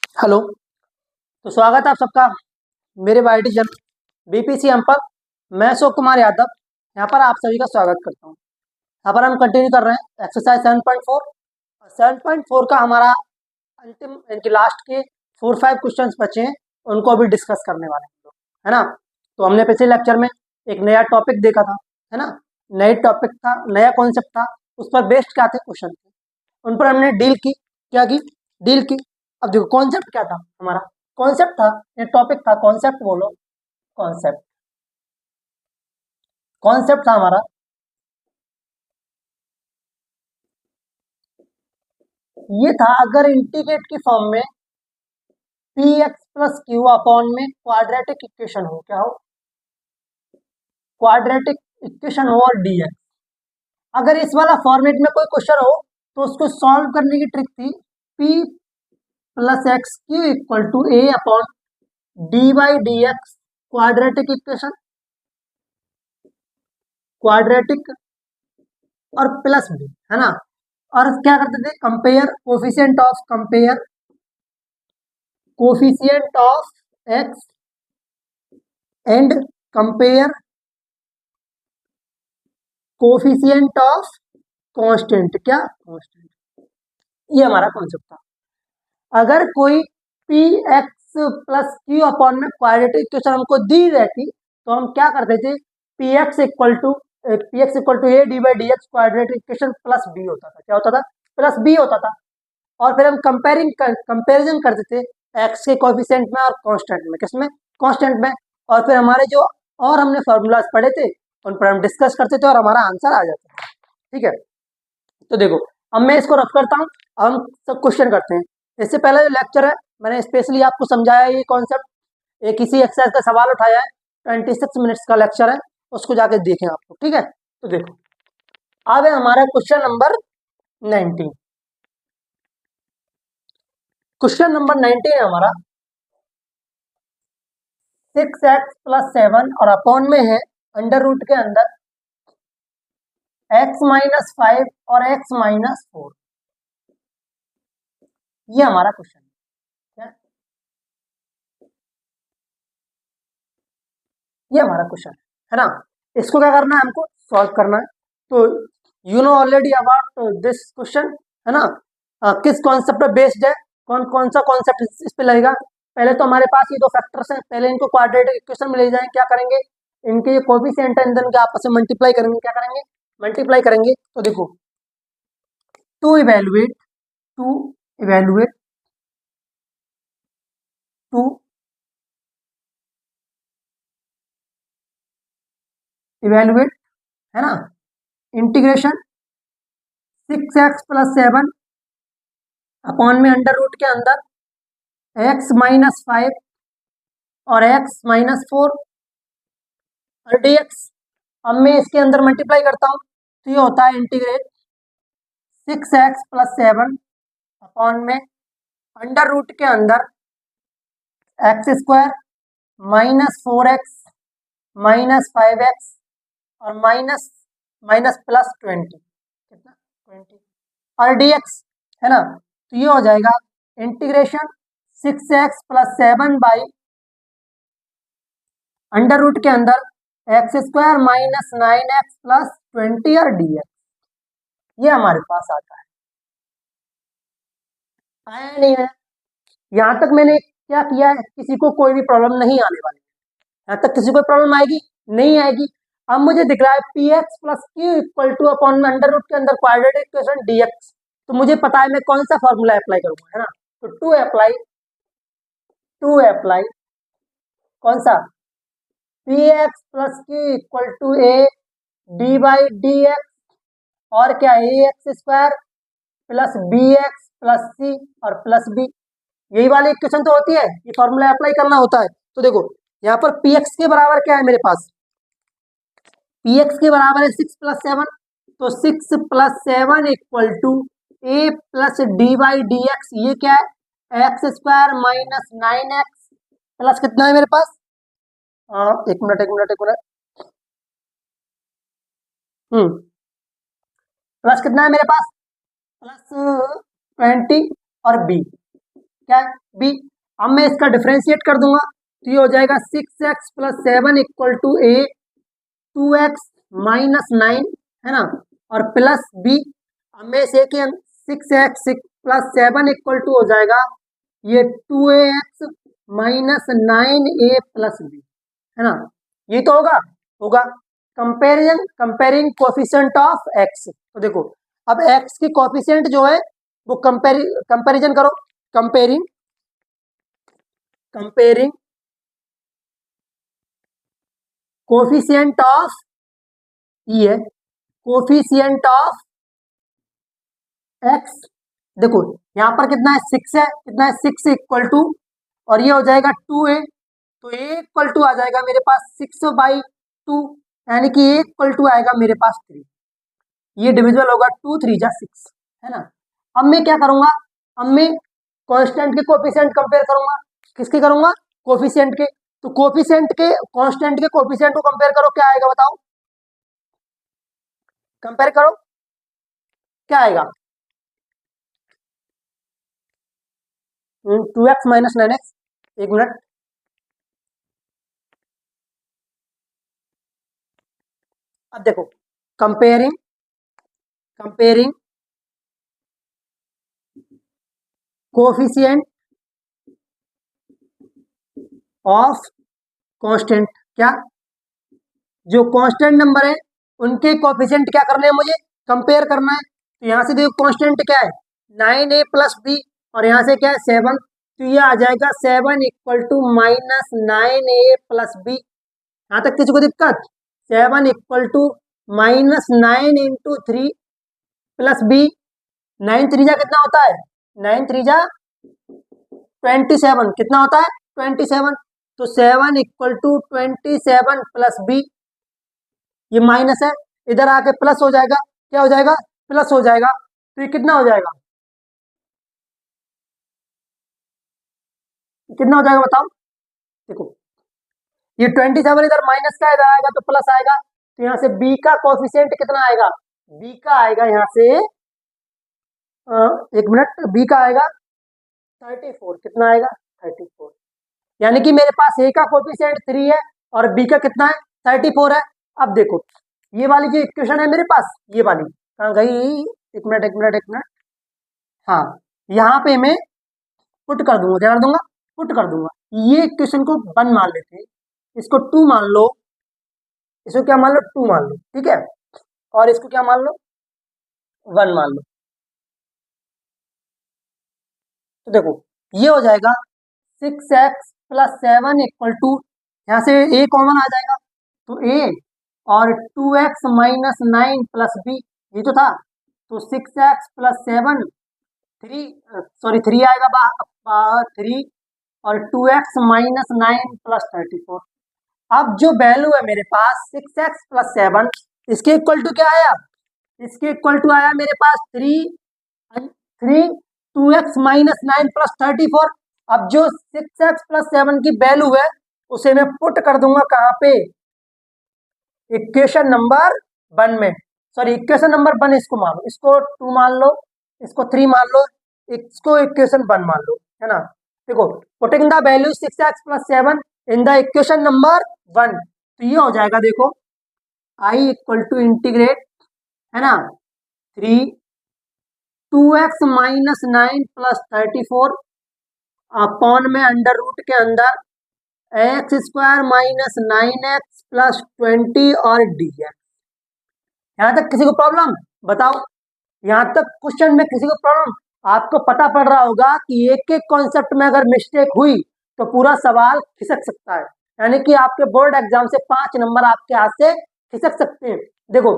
Hello. तो स्वागत है आप सबका मेरे बायोटिजन बीपीसी एम पर। मैं अशोक कुमार यादव यहाँ पर आप सभी का स्वागत करता हूँ। यहाँ पर हम कंटिन्यू कर रहे हैं एक्सरसाइज 7.4 और 7.4 का हमारा अंतिम इनके लास्ट के 4-5 क्वेश्चंस बचे हैं, उनको अभी डिस्कस करने वाले हैं हम लोग, है ना। तो हमने पिछले लेक्चर में एक नया टॉपिक देखा था, है ना। नई टॉपिक था, नया कॉन्सेप्ट था, उस पर बेस्ड क्या थे क्वेश्चन थे, उन पर हमने डील की। क्या की? डील की। अब देखो कॉन्सेप्ट क्या था हमारा, कॉन्सेप्ट था, ये टॉपिक था, कॉन्सेप्ट बोलो, कॉन्सेप्ट। कॉन्सेप्ट था हमारा, ये था अगर इंटीग्रेट की फॉर्म में P x plus q upon में क्वाड्रेटिक इक्वेशन हो, क्या हो? क्वाड्रेटिक इक्वेशन हो और डी एक्स। अगर इस वाला फॉर्मेट में कोई क्वेश्चन हो तो उसको सॉल्व करने की ट्रिक थी p plus x q equal to a upon d by D x, quadratic equation, quadratic और प्लस बी, है ना। और क्या करते थे? Compare coefficient of, compare coefficient of x and compare coefficient of constant, क्या कांस्टेंट। ये हमारा कॉन्सेप्ट था। अगर कोई p x plus q upon में क्वाड्रेटिक इक्वेशन हमको दी रहती तो हम क्या करते थे? P x equal to A D by D x quadratic equation plus b होता था। क्या होता था? प्लस बी होता था। और फिर हम कंपेरिजन करते थे एक्स के कोफिशिएंट में और कांस्टेंट में, किसमें? कांस्टेंट में। और फिर हमारे जो और हमने फॉर्मूलाज पढ़े थे उन पर हम डिस्कस करते थे और हमारा आंसर आ जाता था। ठीक है, तो देखो अब मैं इसको रफ करता हूँ, हम सब क्वेश्चन करते हैं। इससे पहले जो लेक्चर है मैंने स्पेशली आपको समझाया ये कॉन्सेप्ट, एक इसी एक्सरसाइज का सवाल उठाया है, 26 मिनट्स का लेक्चर है, उसको जाके देखें आपको। ठीक है, तो देखो अब है हमारा क्वेश्चन नंबर 19। क्वेश्चन नंबर 19 है हमारा 6x प्लस 7 और अपॉन में है अंडर रूट के अंदर x माइनस 5 और x माइनस 4। ये हमारा क्वेश्चन है, ये हमारा क्वेश्चन है ना। इसको क्या करना है? हमको सॉल्व करना है। तो you know already about this question, है ना। किस कॉन्सेप्ट पे बेस्ड है, कौन कौन सा कॉन्सेप्ट इस पे लगेगा? पहले तो हमारे पास ये दो फैक्टर्स हैं, पहले इनको क्वाड्रेटिक इक्वेशन में ले जाएं, क्या करेंगे? इनके कोएफिशिएंट है, इनके आपस में मल्टीप्लाई करेंगे, क्या करेंगे? मल्टीप्लाई करेंगे। तो देखो to evaluate, to evaluate, to evaluate, है ना, इंटीग्रेशन 6x प्लस 7 अपॉन में अंडर रूट के अंदर x माइनस 5 और x माइनस 4 और dx। अब मैं इसके अंदर मल्टीप्लाई करता हूँ तो ये होता है इंटीग्रेट 6x प्लस 7 अपॉन में अंडर रूट के अंदर x square minus 4x minus 5x और माइनस माइनस प्लस 20, कितना? 20 और dx, है ना। तो ये हो जाएगा integration 6x plus 7 by under root के अंदर x square minus 9x plus 20 और dx। ये हमारे पास आता है, आया नहीं है? यहाँ तक मैंने क्या किया है, किसी को कोई भी प्रॉब्लम नहीं आने वाली है। यहाँ तक किसी को प्रॉब्लम आएगी? नहीं आएगी। अब मुझे दिख रहा है P x plus Q equal two upon में अंडर रूट के अंदर क्वाड्रेटिक इक्वेशन dx। तो मुझे पता है मैं कौन सा फॉर्मूला अप्लाई करूंगा, है ना। तो टू अप्लाई कौन सा? P x plus Q equal to A D by D X और क्या? A X square plus B X plus C और प्लस बी। यही वाली इक्वेशन तो होती है, ये फॉर्मूला अप्लाई करना होता है। तो देखो यहाँ पर पी एक्स के बराबर क्या है मेरे पास? पी एक्स के बराबर है 6 प्लस 7, तो 6 plus 7 equal to a plus d by D x. ये क्या है? X square minus 9x plus कितना है मेरे पास? एक मिनट। प्लस कितना है मेरे पास? प्लस 20 और बी, क्या है बी। अब मैं इसका डिफ्रेंशिएट कर दूंगा तो ये हो जाएगा 6x plus 7 equal to a 2x minus 9 है ना, और प्लस बी। अब मैं इसे 6x प्लस 7 इक्वल टू हो जाएगा ये 2ax minus 9a plus b, है ना, ये तो होगा होगा कंपेरिंग कोफिशिएंट ऑफ एक्स। तो देखो अब एक्स की कोफिशिएंट जो है वो कंपेरिजन करो, कंपेरिंग कोफिशिएंट ऑफ, ये कोफिशिएंट ऑफ एक्स। देखो यहाँ पर कितना है 6 है, कितना है 6 इक्वल टू, और ये हो जाएगा 2a, तो a इक्वल टू आ जाएगा मेरे पास 6/2, यानी कि a इक्वल टू आएगा मेरे पास 3। ये डिविजिबल होगा 2 3 जा 6, है ना। अब मैं क्या करूंगा, अब मैं कांस्टेंट के कोफिशिएंट कंपेयर करूंगा, किसके करूंगा, कोफिशिएंट के। तो कोफिशिएंट के कांस्टेंट के कोफिशिएंट को कंपेयर करो, क्या आएगा बताओ, कंपेयर करो क्या आएगा, 2x माइनस 9x। एक मिनट, अब देखो कंपेयरिंग कोफिशिएंट ऑफ कांस्टेंट, क्या जो कांस्टेंट नंबर है उनके कोफिशिएंट क्या करने हैं, मुझे कंपेयर करना है। तो यहाँ से देखो कांस्टेंट क्या है 9a प्लस बी, और यहाँ से क्या है 7, तो ये आ जाएगा 7 equal to minus 9a plus b. यहाँ तक किसी को दिक्कत, 7 equal to minus 9 into 3 plus b, 9 3 कितना होता है, 9 3 27, कितना होता है 27, तो 7 इक्वल टू 27 प्लस बी, ये माइनस है, इधर आके प्लस हो जाएगा, क्या हो जाएगा, प्लस हो जाएगा, तो ये कितना हो जाएगा, कितना हो जाएगा बताओ। देखो ये 27 इधर माइनस का इधर आएगा तो प्लस आएगा, तो यहाँ से बी का कोफिशिएंट कितना आएगा, बी का आएगा यहाँ से एक मिनट, बी का आएगा 34, कितना आएगा 34, यानी कि मेरे पास ए का कोफिशिएंट 3 है और बी का कितना है 34 है। अब देखो ये वाली जो इक्वेशन है मेरे पास, ये वाली कहाँ गई, एक मिनट, हाँ यहाँ पे मैं पुट कर दूंगा, क्या कर दूंगा, पुट कर दूंगा। ये इक्वेशन को 1 मान लेते हैं, इसको 2 मान लो, इसको क्या मान लो 2 मान लो, ठीक है, और इसको क्या मान लो 1 मान लो। तो देखो ये हो जाएगा 6x प्लस 7 इक्वल टू, यहाँ से a कॉमन आ जाएगा तो a, और 2x माइनस 9 प्लस बी, ये तो था, तो 6x प्लस 7 3 आएगा बाहर 3, और 2x माइनस 9 प्लस 34। अब जो वैल्यू है मेरे पास 6x प्लस 7, इसके इक्वल टू क्या आया, इसके इक्वल टू आया मेरे पास 3 2x माइनस 9 प्लस 34। अब जो 6x प्लस 7 की वैल्यू है उसे मैं पुट कर दूंगा कहाँ पे, इक्वेशन नंबर 1 में, सॉरी इक्वेशन नंबर 1 इसको मान लो, इसको 2 मान लो, इसको 3 मान लो, इसको इक्वेशन 1 मान लो, है ना। देखो putting the value 6x plus 7 in the equation number 1, तो ये हो जाएगा, देखो i इक्वल टू इंटीग्रेट, है ना, 2x माइनस 9 प्लस 34 अपॉन में अंडर रूट के अंदर x square minus 9x plus 20 और dx। यहाँ तक किसी को प्रॉब्लम बताओ, यहाँ तक क्वेश्चन में किसी को प्रॉब्लम, आपको पता पड़ रहा होगा कि एक एक कॉन्सेप्ट में अगर मिस्टेक हुई तो पूरा सवाल खिसक सकता है, यानी कि आपके बोर्ड एग्जाम से 5 नंबर आपके हाथ से खिसक सकते हैं। देखो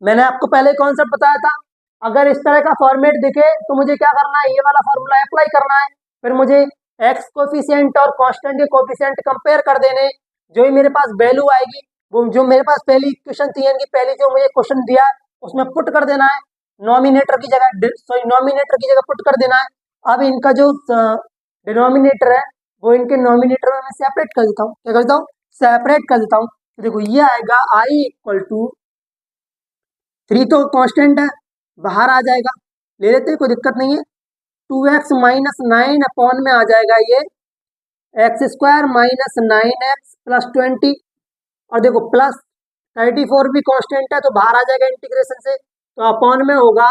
मैंने आपको पहले कॉन्सेप्ट बताया था, अगर इस तरह का फॉर्मेट दिखे तो मुझे क्या करना है, ये वाला फॉर्मूला अप्लाई करना है, फिर मुझे एक्स कोफिशिएंट और कांस्टेंट के कोफिशिएंट कंपेयर कर देने, जो ही मेरे पास वैल्यू आएगी वो जो मेरे पास पहली इक्वेशन थी यानी कि पहली जो मुझे क्वेश्चन दिया उसमें पुट कर देना है, नॉमिनेटर की जगह नॉमिनेटर की जगह पुट कर देना है। अब इनका जो डिनोमिनेटर है वो इनके नॉमिनेटर में मैं सेपरेट कर देता हूँ, क्या करता हूँ, सेपरेट कर देता हूँ। तो देखो ये आएगा आई इक्वल टू 3 तो कांस्टेंट है बाहर आ जाएगा, ले लेते हैं कोई दिक्कत नहीं है, 2x माइनस 9 अपॉन में आ जाएगा ये x² माइनस 9x प्लस 20, और देखो प्लस 34 भी कांस्टेंट है तो बाहर आ जाएगा इंटीग्रेशन से, तो अपॉन में होगा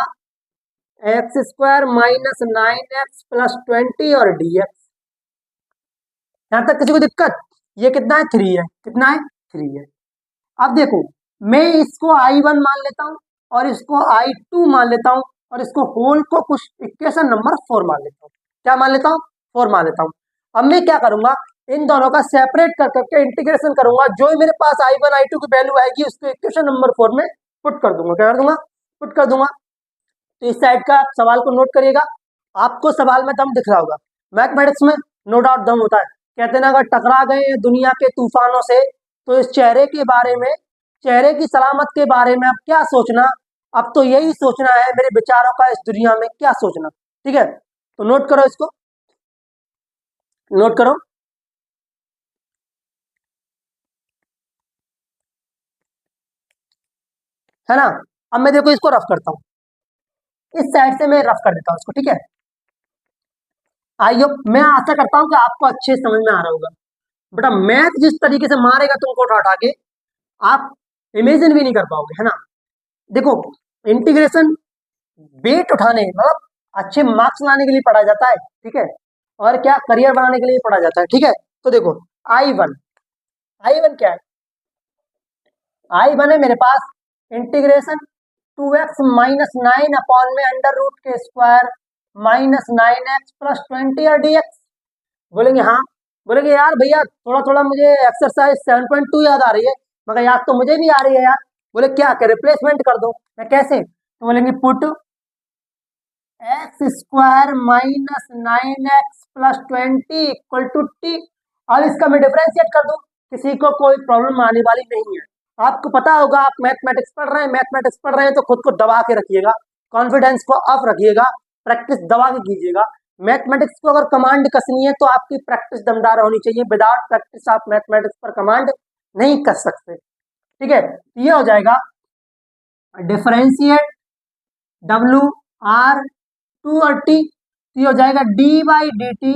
x² माइनस 9x प्लस 20 और dx। यहां तक किसी को दिक्कत? ये कितना है? 3 है। कितना है? 3 है। अब देखो मैं इसको I1 मान लेता हूं और इसको I2 मान लेता हूं और इसको होल को कुछ इक्वेशन नंबर 4 मान लेता हूं। क्या मान लेता हूं? 4 मान लेता हूं। अब मैं क्या करूंगा, इन दोनों का सेपरेट कर करके इंटीग्रेशन करूंगा, जो ही मेरे पास I1 I2 की वैल्यू आएगी उसको इक्वेशन नंबर 4 में पुट कर दूंगा। क्या कर दूंगा? पुट कर दूंगा। तो इस साइड का सवाल को नोट करिएगा, आपको सवाल में दम दिख रहा होगा। मैथमेटिक्स में नो डाउट दम होता है। कहते हैं ना, अगर टकरा गए दुनिया के तूफानों से तो इस चेहरे के बारे में, चेहरे की सलामत के बारे में अब क्या सोचना, अब तो यही सोचना है मेरे विचारों का इस दुनिया में क्या सोचना। ठीक है, तो नोट करो, इसको नोट करो। है ना? अब मैं देखो इसको रफ करता हूं, इस साइड से मैं रफ कर देता हूं इसको। ठीक है, आइयो, मैं आशा करता हूं कि आपको अच्छे समझ में आ रहा होगा। बेटा मैथ जिस तरीके से मारेगा तुमको उठा उठा के, आप इमेजिन भी नहीं कर पाओगे। है ना? देखो इंटीग्रेशन वेट उठाने, मतलब अच्छे मार्क्स लाने के लिए पढ़ा जाता है। ठीक है, और क्या करियर बनाने के लिए पढ़ा जाता है। ठीक है, तो देखो I1, I1 क्या है? I1 है मेरे पास इंटीग्रेशन 2x माइनस 9 अपॉन में अंडर रूट के स्क्वायर माइनस 9x प्लस 20 और dx। बोलेंगे हाँ, बोलेंगे यार भैया थोड़ा थोड़ा मुझे एक्सरसाइज 7.2 याद आ रही है, मगर याद तो मुझे भी आ रही है यार। बोले क्या कर, रिप्लेसमेंट कर दो। मैं कैसे? तो बोलेंगे put x² minus 9x plus 20 equal to t। अब इसका मैं डिफरेंशिएट कर दूं, किसी को कोई प्रॉब्लम आने वाली नहीं है। आपको पता होगा, आप मैथमेटिक्स पढ़ रहे हैं, मैथमेटिक्स पढ़ रहे हैं तो खुद को दबा के रखिएगा, कॉन्फिडेंस को अप रखिएगा, प्रैक्टिस दबा के कीजिएगा। मैथमेटिक्स को अगर कमांड कसनी है तो आपकी प्रैक्टिस दमदार होनी चाहिए। विदाउट प्रैक्टिस आप मैथमेटिक्स पर कमांड नहीं कर सकते। ठीक है, ये हो जाएगा डिफरेंशिएट डब्ल्यू आर 2 और टी, ये हो जाएगा dy/dt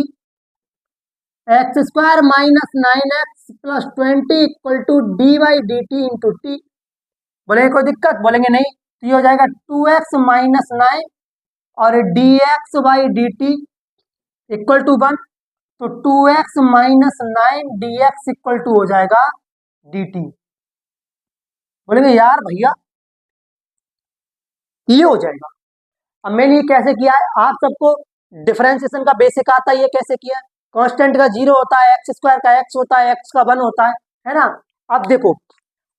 x² minus 9x plus 20 equal to dy/dt into t. बोलेंगे कोई दिक्कत? बोलेंगे नहीं। तो ये हो जाएगा 2x माइनस 9 और dx/dt इक्वल टू 1, तो 2x minus 9 dx equal to हो जाएगा dt। बोलेंगे यार भैया ये हो जाएगा। अब मैंने ये कैसे किया है, आप सबको डिफरेंशिएशन का बेसिक आता है, ये कैसे किया है। कांस्टेंट का 0 होता है, x² का x होता है, x का 1 होता है ना? अब देखो,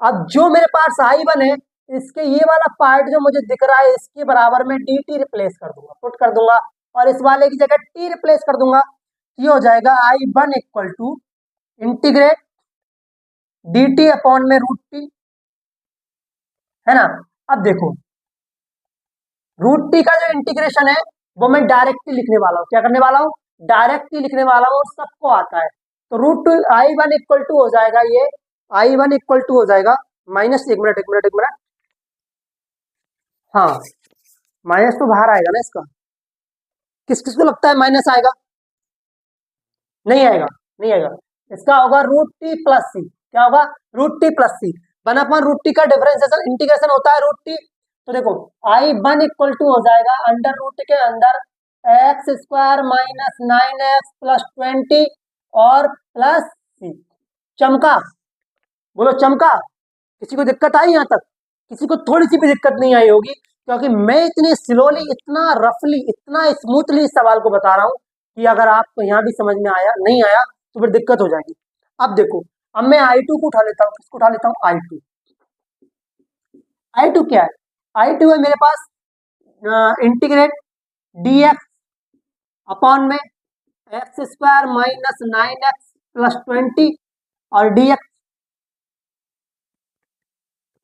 अब जो मेरे पास I1 है, इसके ये वाला पार्ट जो मुझे दिख रहा है इसके बराबर में dt रिप्लेस कर दूंगा, पुट कर दूंगा, और इस वाले की जगह t रिप्लेस कर दूंगा। ये हो जाएगा I1 equal to integrate dt upon में रूट टी। है ना? अब देखो रूट टी का जो इंटीग्रेशन है वो मैं डायरेक्टली लिखने वाला हूँ। क्या करने वाला हूँ? डायरेक्टली लिखने वाला हूँ, सबको आता है। तो root two I1 equal to हो जाएगा, ये I1 इक्वल टू हो जाएगा माइनस, एक मिनट, हाँ माइनस तो बाहर आएगा ना इसका। किस किस को लगता है माइनस आएगा? नहीं आएगा, नहीं आएगा। इसका होगा रूट टी प्लस सी। क्या होगा? रूट टी प्लस सी। 1/√t का डिफरेंशिएशन इंटीग्रेशन होता है रूट टी। तो देखो I1 इक्वल टू हो जाएगा अंडर रूट के अंदर x² माइनस 9x प्लस 20 और प्लस सी। चमका? बोलो चमका? किसी को दिक्कत आई यहाँ तक? किसी को थोड़ी सी भी दिक्कत नहीं आई होगी, क्योंकि मैं इतनी स्लोली, इतना रफली, इतना स्मूथली इस सवाल को बता रहा हूँ कि अगर आपको यहाँ भी समझ में आया नहीं आया तो फिर दिक्कत हो जाएगी। अब देखो, अब मैं I2 को उठा लेता हूँ। किसको उठा लेता हूँ? I2। I2 क्या है? I2 है मेरे पास इंटीग्रेट dx अपॉन में x² माइनस 9x प्लस 20 और dx।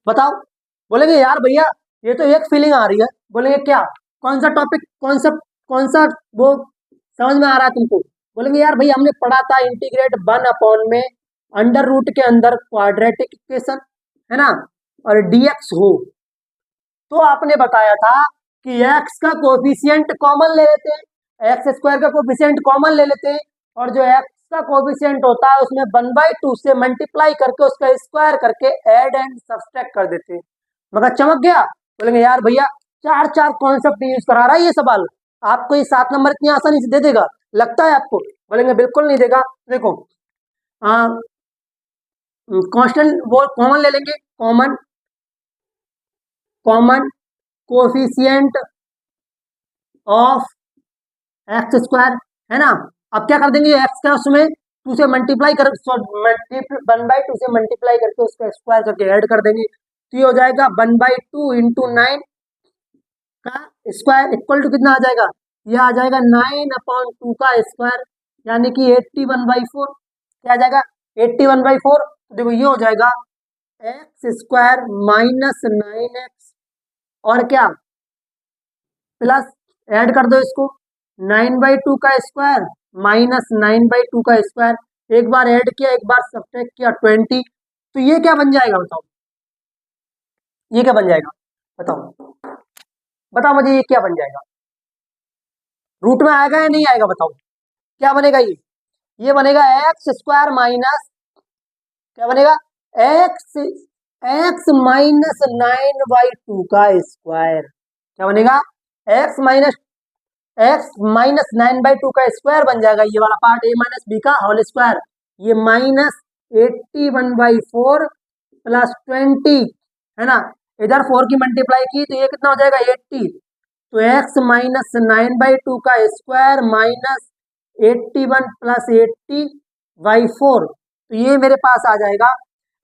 बताओ। बोलेंगे यार भैया ये तो एक फीलिंग आ रही है। बोलेंगे क्या? कौन सा टॉपिक, कौन सा वो समझ में आ रहा है तुमको? बोलेंगे यार भैया हमने पढ़ा था इंटीग्रेट 1 अपॉन में अंडर रूट के अंदर क्वाड्रेटिक इक्वेशन, है ना, और dx हो तो आपने बताया था कि x का कोफिशिएंट कॉमन ले लेते हैं, एक्स स्क्वायर का कोफिशिएंट कॉमन ले लेते हैं और जो एक्स का कोफिशिएंट होता है उसमें 1/2 से मल्टीप्लाई करके उसका स्क्वायर करके ऐड एंड सब्सट्रैक्ट कर देते हैं। मगर चमक गया, बोलेंगे यार भैया चार चार कॉन्सेप्ट यूज करा रहा है ये सवाल, आपको ये 7 नंबर इतनी आसानी से दे देगा लगता है आपको? बोलेंगे बिल्कुल नहीं देगा। देखो कांस्टेंट वो कॉमन ले लेंगे, common common coefficient of x square, है ना। अब क्या कर देंगे, एक्स का उसमें 2 से मल्टीप्लाई कर 1/2 से मल्टीप्लाई करके उसका स्क्वायर करके ऐड कर देंगे, तो ये हो जाएगा 1/2 इंटू 9 का स्क्वायर इक्वल टू कितना आ जाएगा, ये आ जाएगा 9/2 का स्क्वायर, यानी कि 81/4। क्या आ जाएगा 81/4। तो देखो ये हो जाएगा एक्स स्क्वायर माइनस 9x और क्या प्लस ऐड कर दो इसको 9/2 का स्क्वायर माइनस 9/2 का स्क्वायर, एक बार ऐड किया एक बार सब्ट्रैक्ट किया 20। तो ये क्या बन जाएगा बताओ, ये क्या बन जाएगा बताओ, बताओ मुझे ये क्या बन जाएगा, रूट में आएगा या नहीं आएगा बताओ, क्या बनेगा ये बनेगा एक्स स्क्वायर माइनस क्या बनेगा एक्स एक्स माइनस 9/2 का स्क्वायर, क्या बनेगा एक्स माइनस 9/2 का स्क्वायर बन जाएगा, ये वाला पार्ट ए माइनस बी का होल स्क्वायर, ये माइनस 81/4 प्लस 20, है ना। इधर 4 की मल्टीप्लाई की तो ये कितना हो जाएगा 80, तो एक्स माइनस 9/2 का स्क्वायर माइनस 81 प्लस 80/4, तो ये मेरे पास आ जाएगा।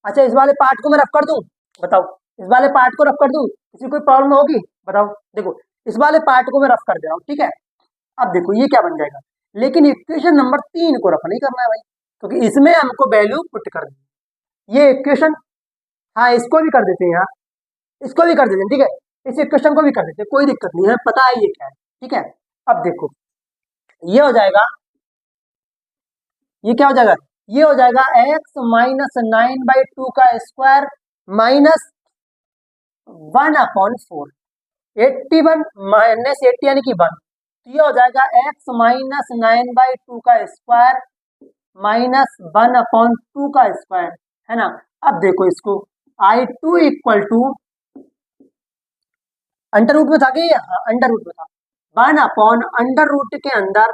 अच्छा इस वाले पार्ट को मैं रफ कर दूं, बताओ इस वाले पार्ट को रफ कर दूं, किसी कोई प्रॉब्लम होगी बताओ। देखो इस वाले पार्ट को मैं रफ कर दे रहा हूँ, ठीक है। अब देखो ये क्या बन जाएगा, लेकिन इक्वेशन नंबर 3 को रफ नहीं करना है भाई, क्योंकि इसमें हमको वैल्यू पुट कर दी ये इक्वेशन, हाँ इसको भी कर देते हैं यार, इसको भी कर देते हैं, ठीक है इस इक्वेशन को भी कर देते हैं, कोई दिक्कत नहीं है, पता है ये क्या है, ठीक है। अब देखो ये हो जाएगा, ये क्या हो जाएगा, ये हो जाएगा एक्स माइनस 9/2 का स्क्वायर माइनस 1/4, 81 माइनस 80 यानी कि 1, तो ये हो जाएगा एक्स माइनस 9/2 का स्क्वायर माइनस 1/2 का स्क्वायर, है ना। अब देखो इसको I2 equal to under root में था कि अंडर रूट में था, 1/अंडर रूट के अंदर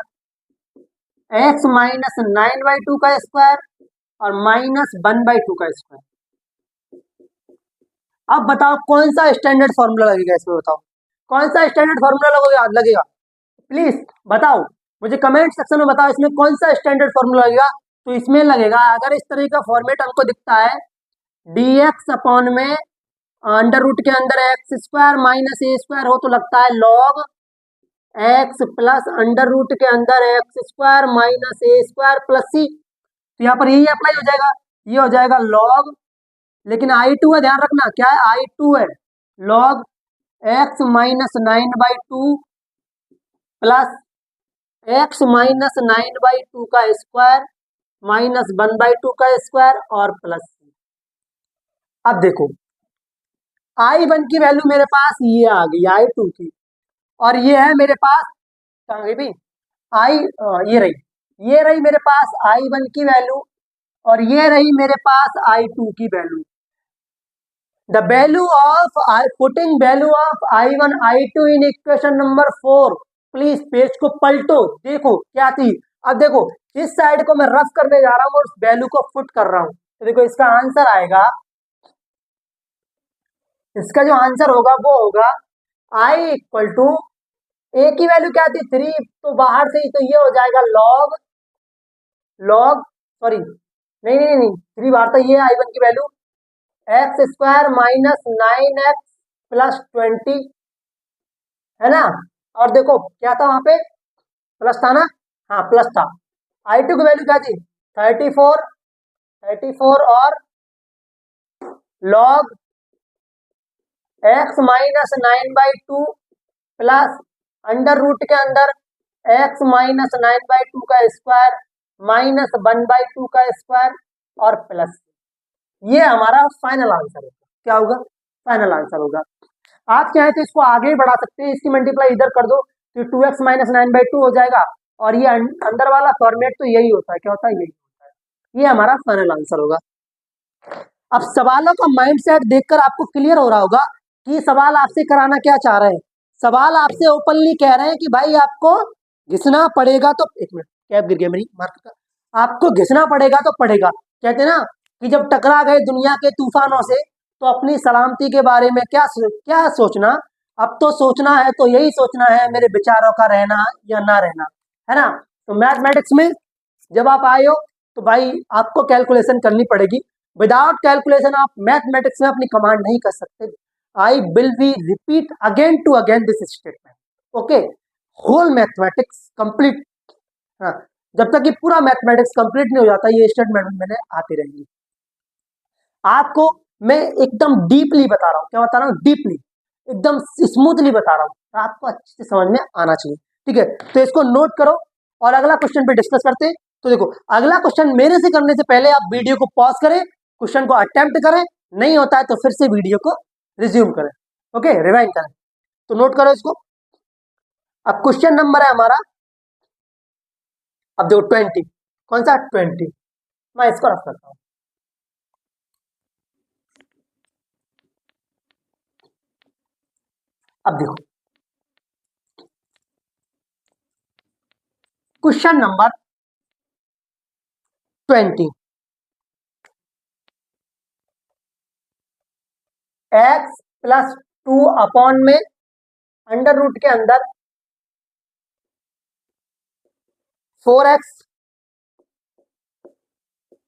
एक्स माइनस 9/2 का स्क्वायर और माइनस 1/2 का स्क्वायर। अब बताओ कौन सा स्टैंडर्ड फॉर्मूला लगेगा इसमें, बताओ कौन सा स्टैंडर्ड फॉर्मूला लगेगा प्लीज बताओ मुझे, कमेंट सेक्शन में बताओ इसमें कौन सा स्टैंडर्ड फॉर्मूला लगेगा। तो इसमें लगेगा, अगर इस तरह का फॉर्मेट हमको दिखता है dx अपॉन में अंडर रूट के अंदर x square minus a square हो, तो लगता है log x plus under root के अंदर x square minus a square plus सी, तो यहाँ पर यही अप्लाई हो जाएगा, ये हो जाएगा log, लेकिन I2 है ध्यान रखना, क्या है I2 है log x minus 9/2 plus x minus 9/2 का स्क्वायर माइनस 1/2 का स्क्वायर और प्लस सी। अब देखो I1 की वैल्यू मेरे पास ये आ गई I2 की, और ये है मेरे पास कहाँ गई भाई ये रही मेरे पास I1 की वैल्यू, और ये रही मेरे पास I2 की value. The value of putting value of I1 I2 in equation number 4, please page को पलटो देखो क्या थी। अब देखो इस साइड को मैं रफ करने जा रहा हूँ और उस वैल्यू को पुट कर रहा हूँ, तो देखो इसका आंसर आएगा, इसका जो आंसर होगा वो होगा I इक्वल टू ए की वैल्यू क्या थी 3, तो बाहर से ही, तो ये हो जाएगा लॉग सॉरी नहीं 3 बाहर, तो ये I1 की value x square minus 9x plus 20, है ना। और देखो क्या था वहां पे, प्लस था ना, हाँ प्लस था। I2 की वैल्यू क्या थी 34 और log x minus 9/2 plus under root के अंदर x माइनस 9/2 का स्क्वायर माइनस 1/2 का स्क्वायर और प्लस, ये हमारा फाइनल आंसर होगा। क्या होगा फाइनल आंसर होगा। आप चाहे तो इसको आगे ही बढ़ा सकते हैं, इसकी मल्टीप्लाई इधर कर दो ये 2x माइनस 9/2 हो जाएगा, और ये अंदर वाला फॉर्मेट तो यही होता है, क्या होता है, यही होता है। ये हमारा फाइनल आंसर होगा। अब सवालों का माइंडसेट देखकर आपको क्लियर हो रहा होगा कि सवाल आपसे कराना क्या चाह रहे हैं। सवाल आपसे ओपनली कह रहे हैं कि भाई आपको घिसना पड़ेगा, तो एक मिनट, कैप गिर गया मेरी, मार्क का, आपको घिसना पड़ेगा तो पड़ेगा। कहते हैं ना कि जब टकरा गए दुनिया के तूफानों से तो अपनी सलामती के बारे में क्या सोचना। अब तो सोचना है तो यही सोचना है मेरे विचारों का रहना या ना रहना, है ना। तो मैथमेटिक्स में जब आप आए हो तो भाई आपको कैलकुलेशन करनी पड़ेगी। विदाउट कैलकुलेशन आप मैथमेटिक्स में अपनी कमांड नहीं कर सकते। I will be repeat again to again this statement, okay. Whole mathematics complete, हाँ, जब तक कि पूरा मैथमेटिक्स कंप्लीट नहीं हो जाता ये स्टेटमेंट मैंने आती रहेंगी। आपको मैं एकदम डीपली बता रहा हूँ, क्या बता रहा हूँ, डीपली, एकदम स्मूथली बता रहा हूँ, आपको अच्छे से समझ में आना चाहिए, ठीक है। तो इसको नोट करो और अगला क्वेश्चन पे डिस्कस करते हैं। तो देखो अगला क्वेश्चन मेरे से करने से पहले आप वीडियो को पॉज करें, क्वेश्चन को अटेम्प्ट करें, नहीं होता है तो फिर से वीडियो को रिज्यूम करें, ओके, रिवाइंड करें। तो नोट करो इसको। अब क्वेश्चन नंबर है हमारा, अब देखो 20, कौन सा 20, मैं इसको रख सकता हूँ। अब देखो question number 20, x plus 2 upon में अंडर रूट के अंदर 4x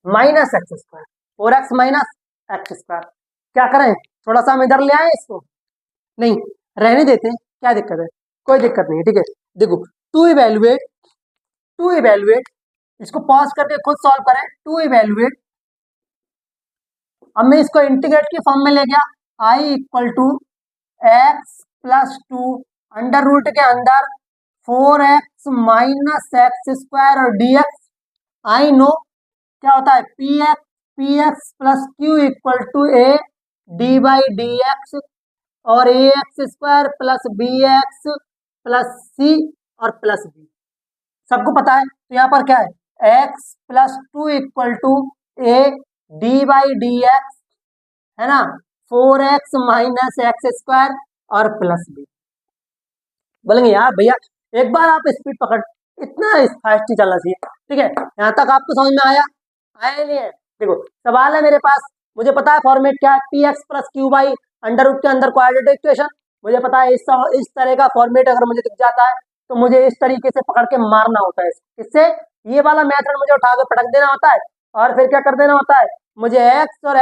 minus x square, 4x minus x square. क्या करें, थोड़ा सा हम इधर ले आए इसको, नहीं रहने देते हैं, क्या दिक्कत है, कोई दिक्कत नहीं है, ठीक है। देखो टू इवेल्युएट, इसको पॉज करके खुद सॉल्व करें। टू इवेल्युएट, अब मैं इसको इंटीग्रेट के फॉर्म में ले गया, I equal to X plus 2 under root के अंदर 4x माइनस एक्स स्क्वायर और dx। आई नो क्या होता है, P x plus Q equal to A D by D X, और A X square plus B X plus C और plus B, सबको पता है। तो यहाँ पर क्या है, x plus 2 equal to A D by D x, है ना, 4x माइनस एक्स स्क्वायर और प्लस बी। बोलेंगे यार भैया एक बार आप स्पीड पकड़, इतना फास्ट ही चलना चाहिए, ठीक है। यहाँ तक आपको समझ में आया, आया नहीं है। देखो सवाल है मेरे पास, मुझे पता है फॉर्मेट क्या है, P x plus q by under root के अंदर क्वाड्रेटिक इक्वेशन, मुझे पता है इस तरह का फॉर्मेट अगर मुझे दिख जाता है तो मुझे इस तरीके से पकड़ के मारना होता है इससे, ये वाला मेथड मुझे उठा के पटक देना होता है, और फिर क्या कर देना होता है, मुझे एक्स और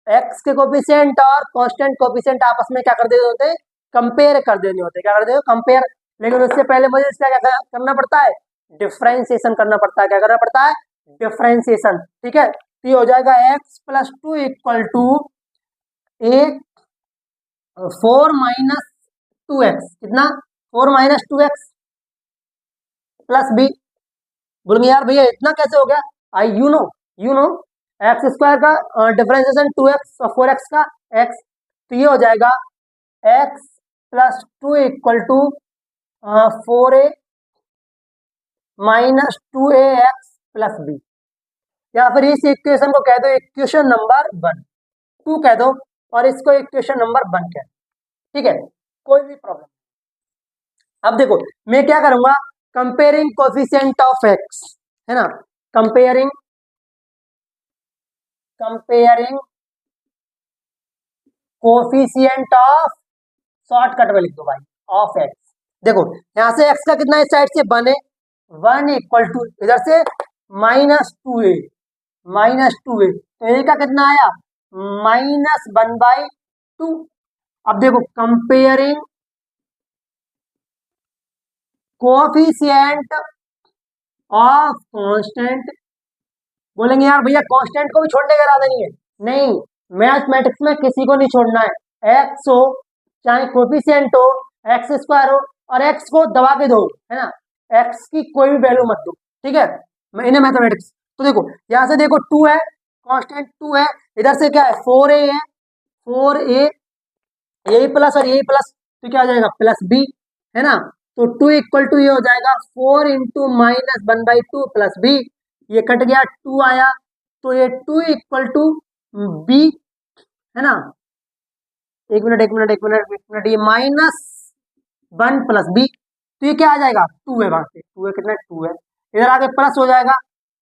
एक्स के कोफिशिएंट और कांस्टेंट कोफिशिएंट आपस में क्या कर देने होते हैं, कंपेयर कर देने होते हैं, क्या कर देते हो, कंपेयर। लेकिन उससे पहले मुझे इसका क्या करना पड़ता है, डिफ्रेंसिएशन करना पड़ता है, क्या करना पड़ता है, डिफ्रेंसिएशन, ठीक है। तो ये हो जाएगा x plus 2 equal to a 4 minus 2x, कितना, 4 माइनस 2x प्लस बी। बोलेंगे यार भैया इतना कैसे हो गया, आई यू नो एक्स स्क्वायर का डिफरेंशिएशन 2x और 4x का x, तो ये हो जाएगा x plus 2 equal to 4a minus 2a x plus b, या फिर इस इक्वेशन को कह दो इक्वेशन नंबर 1, 2 कह दो और इसको इक्वेशन नंबर 1 कह दो, ठीक है, कोई भी प्रॉब्लम। अब देखो मैं क्या करूंगा, कंपेयरिंग कोफिशिएंट ऑफ एक्स, है ना, कंपेयरिंग कोफिशिएंट ऑफ, शॉर्टकट में लिख दो भाई, ऑफ एक्स। देखो यहां से एक्स का कितना, इस साइड से 1 है, 1 इक्वल टू इधर से -2a, तो ए का कितना आया, -1/2। अब देखो कंपेयरिंग कोफिशिएंट ऑफ कांस्टेंट, बोलेंगे यार भैया कांस्टेंट को भी छोड़ने का इरादा नहीं है, नहीं, मैथमेटिक्स में किसी को नहीं छोड़ना है, एक्स हो चाहे कोफिशिएंट हो, एक्स स्क्वायर हो, और एक्स को दबा के दो, है ना, एक्स की कोई भी वैल्यू मत दो, ठीक है, इन्हें मैथमेटिक्स। तो देखो यहाँ से देखो 2 है, कांस्टेंट 2 है, इधर से क्या है 4a है, 4a, यही प्लस और यही प्लस, तो क्या आ जाएगा प्लस b, है ना। तो 2 इक्वल टू ये हो जाएगा 4 इंटू माइनस 1/2 प्लस बी, ये कट गया 2 आया, तो ये 2 इक्वल टू बी, है ना, एक मिनट एक मिनट एक मिनट एक मिनट, ये -1 प्लस बी, तो ये क्या आ जाएगा 2 है, वहां से 2 है, कितना 2 है, इधर आगे प्लस हो जाएगा,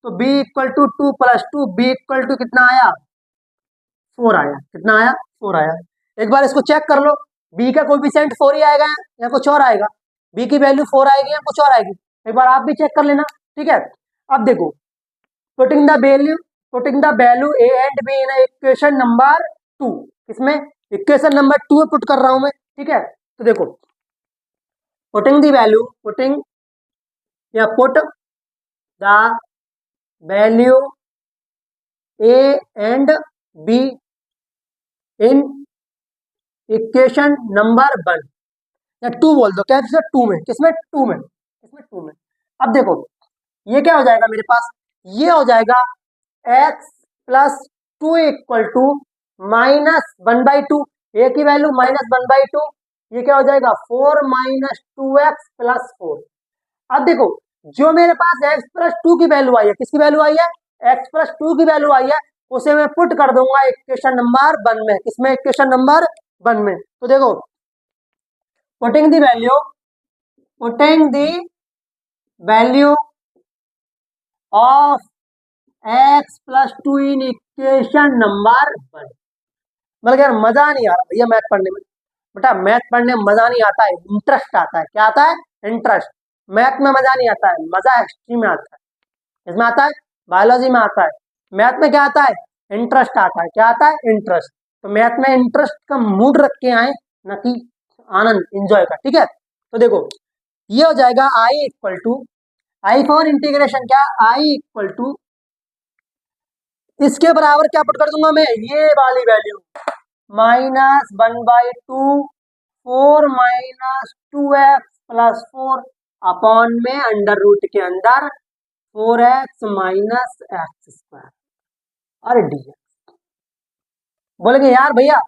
तो b equal to 2 plus 2, b equal to कितना आया 4 आया, कितना आया 4 आया। एक बार इसको चेक कर लो, बी का कोएफिशिएंट 4 ही आएगा या कुछ और आएगा, बी की वैल्यू 4 आएगी या कुछ और आएगी, एक बार आप भी चेक कर लेना, ठीक है। अब देखो, putting the value A and be in equation number 2, इसमें इक्वेशन नंबर 2 पुट कर रहा हूं मैं, ठीक है। तो देखो, पुटिंग या put the value A and be in equation number 1 या 2 बोल दो, क्या 2 में, किसमें 2 में, किसमें 2 में। अब देखो ये क्या हो जाएगा मेरे पास, ये हो जाएगा x प्लस 2 इक्वल टू -1/2, ए की वैल्यू -1/2, ये क्या हो जाएगा 4 माइनस 2x प्लस 4। अब देखो, जो मेरे पास x प्लस 2 की वैल्यू आई है, किसकी वैल्यू आई है, x प्लस 2 की वैल्यू आई है, उसे मैं पुट कर दूंगा इक्वेशन नंबर 1 में, किसमें, इक्वेशन नंबर 1 में। तो देखो, putting the value of x plus 2 in equation number 1। मतलब यार मजा नहीं आ रहा भैया मैथ पढ़ने में, बेटा मैथ पढ़ने में मजा नहीं आता है, इंटरेस्ट आता है, क्या आता है, इंटरेस्ट। मैथ में मजा नहीं आता है, मजा हिस्ट्री में आता है, इसमें आता है, बायोलॉजी में आता है, मैथ में क्या आता है, इंटरेस्ट आता है, क्या आता है, इंटरेस्ट। तो मैथ में इंटरेस्ट का मूड रख के आए, न कि आनंद, इंजॉय का, ठीक है। तो देखो, ये हो जाएगा I equal to, I for integration क्या, आई इक्वल टू, इसके बराबर क्या पुट कर दूंगा मैं, ये वाली value -1/2 4 minus 2x plus 4 upon में अंडर रूट के अंदर 4x माइनस x² और dx। बोलेंगे यार भैया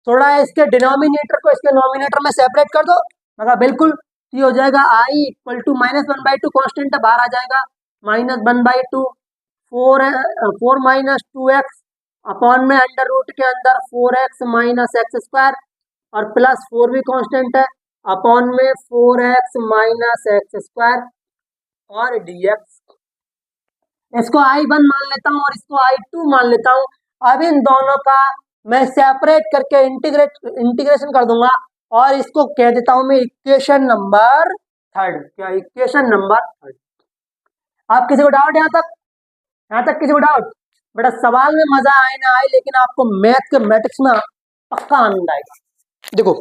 थोड़ा इसके डिनोमिनेटर को इसके नोमिनेटर में सेपरेट कर दो, मगर बिल्कुल, ये हो जाएगा आई इक्वल टू -1/2, कॉन्स्टेंट बाहर आ जाएगा, -1/2 4 माइनस 2x अपॉन में अंडर रूट के अंदर 4x माइनस x² और प्लस 4 भी कांस्टेंट है, अपॉन में 4x माइनस x² और dx। इसको I1 मान लेता हूँ और इसको I2 मान लेता हूँ। अब इन दोनों का मैं सेपरेट करके इंटीग्रेशन कर दूंगा और इसको कह देता हूं मैं इक्वेशन नंबर 3, क्या इक्वेशन नंबर 3। आप किसी को डाउट यहाँ तक किसी को डाउट, बेटा सवाल में मजा आए ना आए, लेकिन आपको मैथ के मैट्रिक्स में पक्का आनंद आएगा। देखो,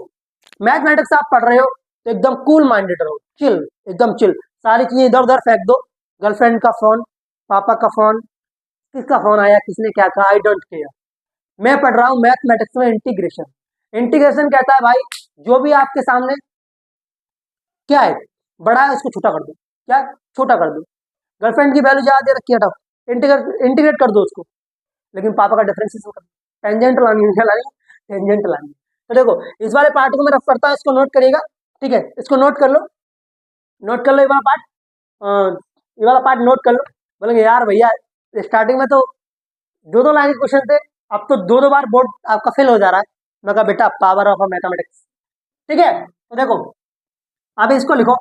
मैथमेटिक्स आप पढ़ रहे हो तो एकदम कूल माइंडेड रहो, चिल, एकदम चिल, सारी चीजें इधर उधर फेंक दो, गर्लफ्रेंड का फोन, पापा का फोन, किसका फोन आया, किसने क्या कहा, आई डोंट केयर। मैं पढ़ रहा हूँ मैथमेटिक्स में इंटीग्रेशन। इंटीग्रेशन कहता है भाई, जो भी आपके सामने क्या है, बड़ा है उसको छोटा कर दो, क्या छोटा कर दो, गर्लफ्रेंड की वैल्यू ज्यादा दे रखी है, हटाओ, इंटीग्रेट कर दो उसको, लेकिन पापा का डिफरेंशिएशन कर दो, टेंजेंट लानी है, क्या लानी, टेंजेंट लानी है। तो देखो, इस वाले पार्ट को मैं रफ करता हूँ, इसको नोट करिएगा, ठीक है, इसको नोट कर लो, नोट कर लो, ये वाला पार्ट नोट कर लो। बोलेंगे यार भैया स्टार्टिंग में तो 2-2 लाइन के क्वेश्चन थे, अब तो 2-2 बार बोर्ड आपका फेल हो जा रहा है। मैं कहा बेटा पावर ऑफ मैथमेटिक्स, ठीक है। तो देखो, अब इसको लिखो,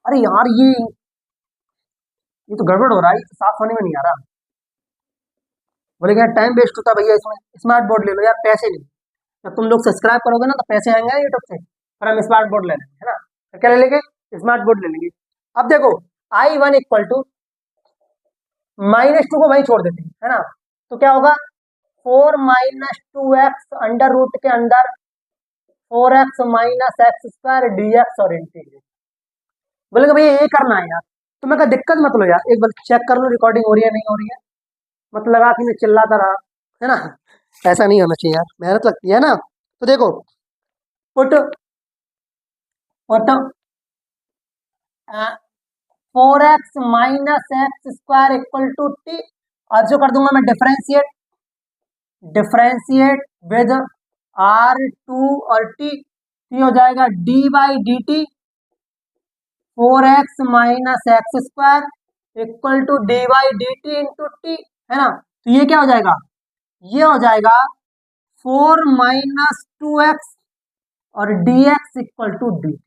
अरे यार ये तो गड़बड़ हो रहा है, ये तो साफ होने में नहीं आ रहा। बोले यार टाइम वेस्ट होता है भैया, इसमें स्मार्ट बोर्ड ले लो यार, पैसे नहीं, जब तुम लोग सब्सक्राइब करोगे ना तो पैसे आएंगे यूट्यूब से, और हम स्मार्ट बोर्ड ले लेंगे, है ना, तो क्या ले लेंगे, स्मार्ट बोर्ड ले लेंगे। अब देखो, I1 इक्वल टू -2 को वहीं छोड़ देते हैं, है ना, तो क्या होगा 4 माइनस 2x अंडर रूट के अंदर 4x माइनस x² dx और इंटीग्रेट। बोलेगा भैया ये करना है यार, तो मैं कहा दिक्कत मत लो यार, एक बार चेक कर लो रिकॉर्डिंग हो रही है नहीं हो रही है, मत लगा कि मैं चिल्लाता रहा, है ना, ऐसा नहीं होना चाहिए यार, मेहनत लगती है ना। तो देखो, put put 4x minus x² equal to t, और जो कर दूंगा मैं डिफरेंशिएट, डिफ्रेंशिएट विद R2 और T, ये हो जाएगा d/dt 4x minus x square equal to d/dt into t, है ना। तो ये क्या हो जाएगा, ये हो जाएगा 4 माइनस 2x और dx इक्वल टू dt।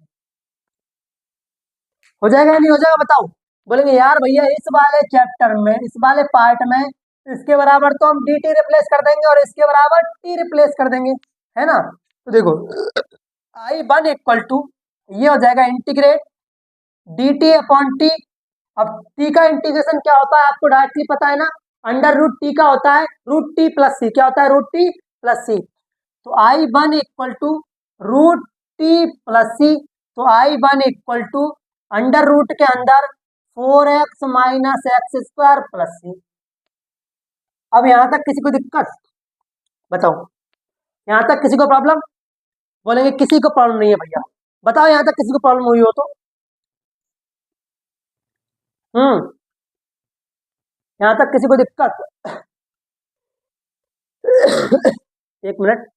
हो जाएगा या नहीं हो जाएगा बताओ। बोलेंगे यार भैया इस वाले चैप्टर में, इस वाले पार्ट में इसके बराबर तो हम dt रिप्लेस कर देंगे और इसके बराबर t रिप्लेस कर देंगे, है ना। तो देखो I1 इक्वल टू, ये हो जाएगा इंटीग्रेट dt अपॉन टी। अब t का इंटीग्रेशन क्या होता है आपको डायरेक्टली पता है ना, अंडर रूट टी का होता है रूट टी प्लस सी। क्या होता है, रूट टी प्लस सी। तो I1 equal to root T plus सी। तो I1 equal to under root के अंदर 4x minus x square plus C. अब यहां तक किसी को दिक्कत बताओ, यहां तक किसी को प्रॉब्लम? बोलेंगे किसी को प्रॉब्लम नहीं है भैया, बताओ यहां तक किसी को प्रॉब्लम हुई हो तो। यहां तक किसी को दिक्कत? एक मिनट,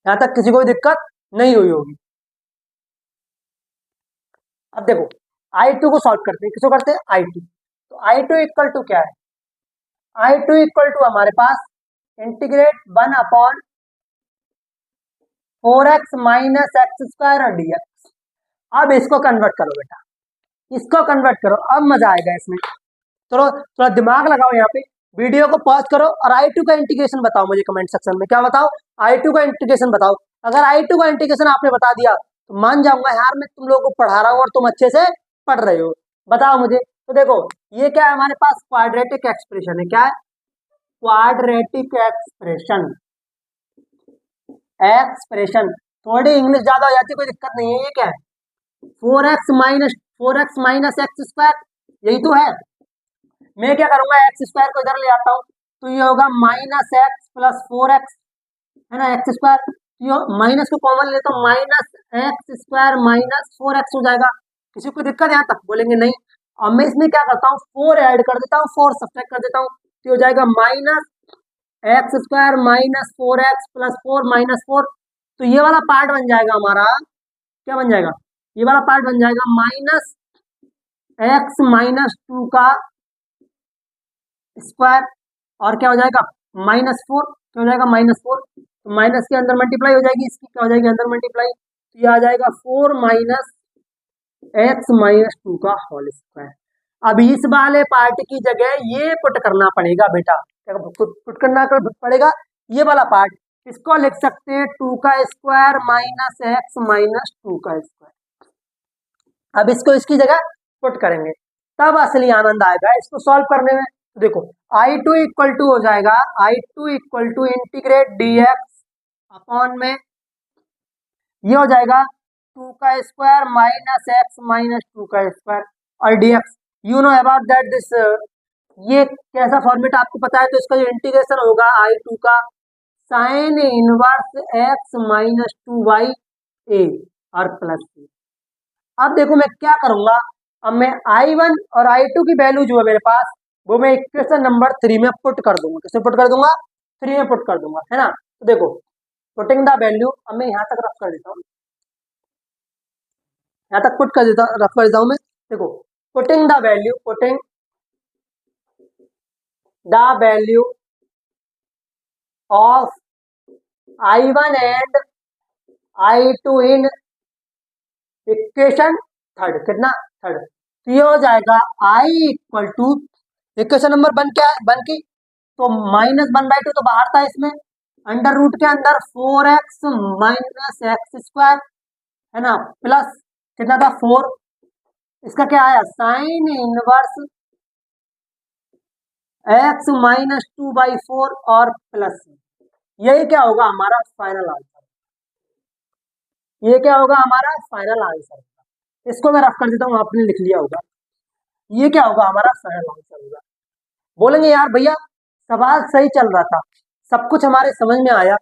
यहां तक किसी को भी दिक्कत नहीं हुई होगी। अब देखो I2 को सॉल्व करते हैं, किसको करते हैं, I2। तो I2 इक्वल टू क्या है, I2 इक्वल टू हमारे पास integrate 1 upon 4x minus x square और dx। अब इसको कन्वर्ट करो बेटा, इसको कन्वर्ट करो, अब मजा आएगा इसमें। चलो थोड़ा दिमाग लगाओ यहाँ पे, वीडियो को पॉज करो और I2 का इंटीग्रेशन बताओ मुझे कमेंट सेक्शन में। क्या बताओ, I2 का इंटीग्रेशन बताओ। अगर I2 का इंटीग्रेशन आपने बता दिया तो मान जाऊंगा यार मैं तुम लोगों को पढ़ा रहा हूँ और तुम अच्छे से पढ़ रहे हो। बताओ मुझे। तो देखो ये क्या है, हमारे पास क्वाड्रेटिक एक्सप्रेशन है। क्या है, क्वाड्रेटिक एक्सप्रेशन। एक्सप्रेशन थोड़ी इंग्लिश ज्यादा हो जाती है, कोई दिक्कत नहीं है। ये क्या है, 4x माइनस एक्स स्क्वायर, यही तो है। मैं क्या करूंगा, एक्स स्क्वायर को इधर ले आता हूँ, तो ये होगा माइनस एक्स प्लस 4x, है ना, एक्स स्क्वायर। ये माइनस को कॉमन लेता हूँ, minus x square minus 4x हो जाएगा। किसी को दिक्कत यहाँ तक? बोलेंगे नहीं। अब मैं इसमें क्या करता हूँ, 4 ऐड कर देता हूँ, 4 सब्ट्रैक्ट कर देता हूँ, तो हो जाएगा minus x square minus 4x plus 4 minus 4। तो ये वाला पार्ट बन जाएगा हमारा, क्या बन जाएगा, ये वाला पार्ट बन जाएगा माइनस एक्स माइनस 2 का स्क्वायर और क्या हो जाएगा -4। क्या हो जाएगा -4। तो माइनस के अंदर मल्टीप्लाई हो जाएगी, इसकी क्या हो जाएगी अंदर मल्टीप्लाई, तो ये आ जाएगा 4 माइनस एक्स माइनस 2 का होल स्क्वायर। अब इस वाले पार्ट की जगह ये पुट करना पड़ेगा बेटा, क्या पुट करना पड़ेगा, ये वाला पार्ट। इसको लिख सकते हैं 2 का स्क्वायर माइनस एक्स माइनस 2 का स्क्वायर। अब इसको इसकी जगह पुट करेंगे तब असली आनंद आएगा इसको सॉल्व करने में। तो देखो I2 इक्वल टू हो जाएगा, I2 equal to integrate dx upon में ये हो जाएगा 2 का स्क्वायर माइनस एक्स माइनस 2 का स्क्वायर और dx। You know about that this, ये कैसा फॉर्मेट आपको पता है। तो इसका जो इंटीग्रेशन होगा I2 का sine inverse x minus 2/a और प्लस c। अब देखो मैं क्या करूंगा, अब मैं I1 और I2 की वैल्यू जो है मेरे पास वो मैं इक्वेशन नंबर 3 में पुट कर दूंगा। किसमें पुट कर दूंगा, 3 में पुट कर दूंगा, है ना। तो देखो पुटिंग द वैल्यू, अब मैं यहाँ तक रफ कर देता हूँ, यहाँ तक पुट कर देता रफ कर देता हूँ मैं। देखो putting the value, putting the value of I1 and I2 in equation third, कितना थर्ड। तो ये हो जाएगा I equal to equation number 1 क्या है, 1 की, तो -1/2 तो बाहर था इसमें, अंडर रूट के अंदर 4x माइनस एक्स स्क्वायर, है ना, प्लस कितना था 4, इसका क्या आया साइन इनवर्स x माइनस 2/4 और प्लस, यही क्या होगा हमारा फाइनल आंसर। ये क्या होगा हमारा फाइनल आंसर। इसको मैं रफ कर देता हूँ, आपने लिख लिया होगा, ये क्या होगा हमारा फाइनल आंसर होगा। बोलेंगे यार भैया सवाल सही चल रहा था, सब कुछ हमारे समझ में आया,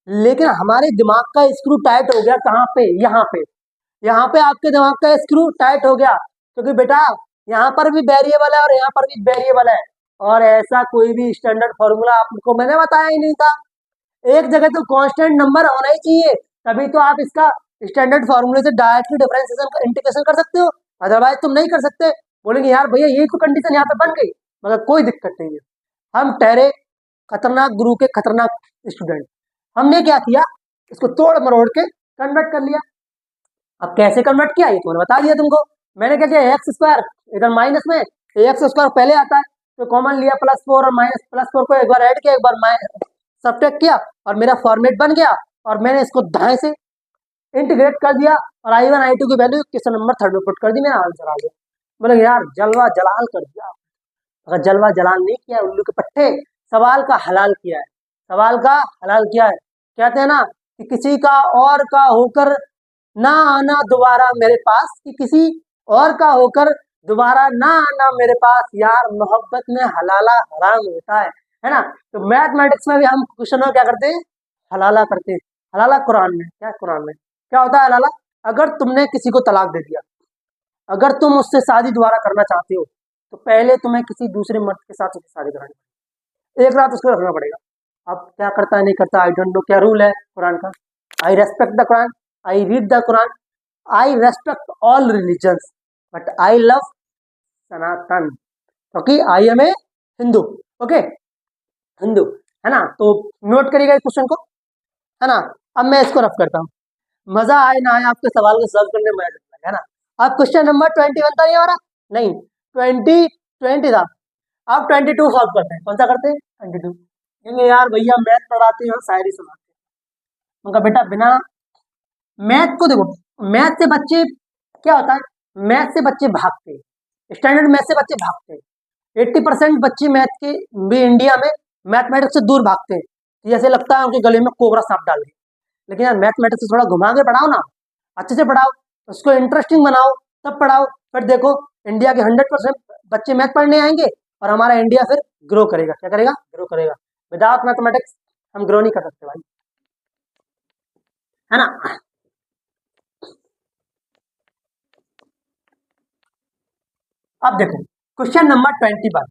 लेकिन हमारे दिमाग का स्क्रू टाइट हो गया कहाँ पे, यहाँ पे, यहाँ पे आपके दिमाग का स्क्रू टाइट हो गया, क्योंकि बेटा यहाँ पर भी वेरिएबल है और यहाँ पर भी वेरिएबल है, और ऐसा कोई भी स्टैंडर्ड फॉर्मूला आपको मैंने बताया ही नहीं था। एक जगह तो कांस्टेंट नंबर होना ही चाहिए, तभी तो आप इसका स्टैंडर्ड फॉर्मूले से डायरेक्टली डिफरेंशिएशन का इंटीग्रेशन कर सकते हो, अदरवाइज तुम नहीं कर सकते। बोलेंगे यार भैया यही तो कंडीशन यहाँ पे बन गई, मगर कोई दिक्कत नहीं है। हम ठहरे खतरनाक गुरु के खतरनाक स्टूडेंट। हमने क्या किया, इसको तोड़ मरोड़ के कन्वर्ट कर लिया। अब कैसे कन्वर्ट किया ये तो मैंने बता दिया तुमको। मैंने क्या किया, एक्स स्क्वायर इधर माइनस में, एक्स स्क्वायर पहले आता है तो कॉमन लिया, +4 और -+4 को एक बार ऐड किया, एक बार सब्ट्रैक्ट किया, और मेरा फॉर्मेट बन गया। और मैंने इसको दाएं से इंटीग्रेट कर दिया, और I1 I2 की वैल्यू क्वेश्चन नंबर 3 में पुट कर दी, मेरा आंसर आ गया। बोले यार जलवा जलाल कर दिया। अगर जलवा जलाल नहीं किया उल्लू के पट्टे, सवाल का हलाल किया है, सवाल का हलाल किया है। कहते हैं ना कि किसी का और का होकर ना आना दोबारा मेरे पास, कि किसी और का होकर दोबारा ना आना मेरे पास, यार मोहब्बत में हलाला हराम होता है ना। तो मैथमेटिक्स में भी हम क्वेश्चन क्या करते हैं, हलाला करते हैं। हलाला कुरान में क्या, कुरान में क्या होता है हलाला, अगर तुमने किसी को तलाक दे दिया, अगर तुम उससे शादी दोबारा करना चाहते हो, तो पहले तुम्हें किसी दूसरे मर्द के साथ उसकी शादी करानी पड़ेगी, एक रात उसको रखना पड़ेगा। अब क्या करता है नहीं करता आई डोंट नो, क्या रूल है कुरान का, I respect the Quran, I read the Quran, I respect all religions, but I love Sanatan, क्योंकि I am a Hindu. Okay, Hindu है ना। तो नोट करिएगा इस क्वेश्चन को, है ना। अब मैं इसको रफ करता हूँ, मजा आए ना आए आपके सवाल को सॉल्व करने में, है ना। अब क्वेश्चन नंबर 21 था ये हमारा, नहीं 20 था। अब 22 सॉल्व करते हैं, कौन सा करते हैं 22। क्योंकि यार भैया मैथ पढ़ाते हैं और शायरी सुनाते हैं, उनका बेटा बिना मैथ को देखो, मैथ से बच्चे क्या होता है, मैथ से बच्चे भागते हैं, स्टैंडर्ड मैथ से बच्चे भागते हैं। 80% बच्चे मैथ के भी इंडिया में मैथमेटिक्स से दूर भागते हैं, जैसे लगता है उनके गले में कोबरा सांप डाल दिया। लेकिन यार मैथमेटिक्स से थोड़ा घुमा के पढ़ाओ ना, अच्छे से पढ़ाओ, उसको इंटरेस्टिंग बनाओ, तब पढ़ाओ। फिर देखो इंडिया के 100% बच्चे मैथ पढ़ने आएंगे, और हमारा इंडिया फिर ग्रो करेगा। क्या करेगा, ग्रो करेगा। विदाउट मैथमेटिक्स हम ग्रो नहीं कर सकते भाई, है ना। अब देखो क्वेश्चन नंबर 21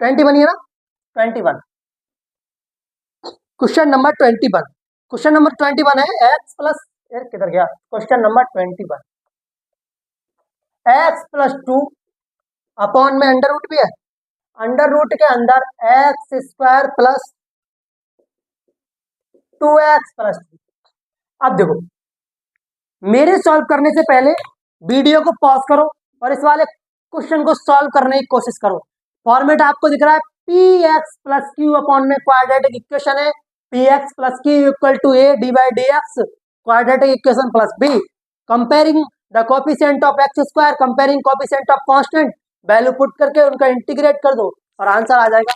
है ना, 21, क्वेश्चन नंबर 21, क्वेश्चन नंबर 21 है एक्स प्लस, किधर गया क्वेश्चन नंबर 21, x+2 अपॉन में अंडर रूट भी है, अंडर रूट के अंदर x² प्लस 2x+3। अब देखो मेरे सॉल्व करने से पहले वीडियो को पॉज करो और इस वाले क्वेश्चन को सॉल्व करने की कोशिश करो। फॉर्मेट आपको दिख रहा है, px+q अपॉन में क्वाड्रेटिक इक्वेशन है, px+q equal to a d/dx quadratic equation plus b, comparing the coefficient of x², comparing coefficient of constant, value put करके उनका इंटीग्रेट कर दो और आंसर आ जाएगा।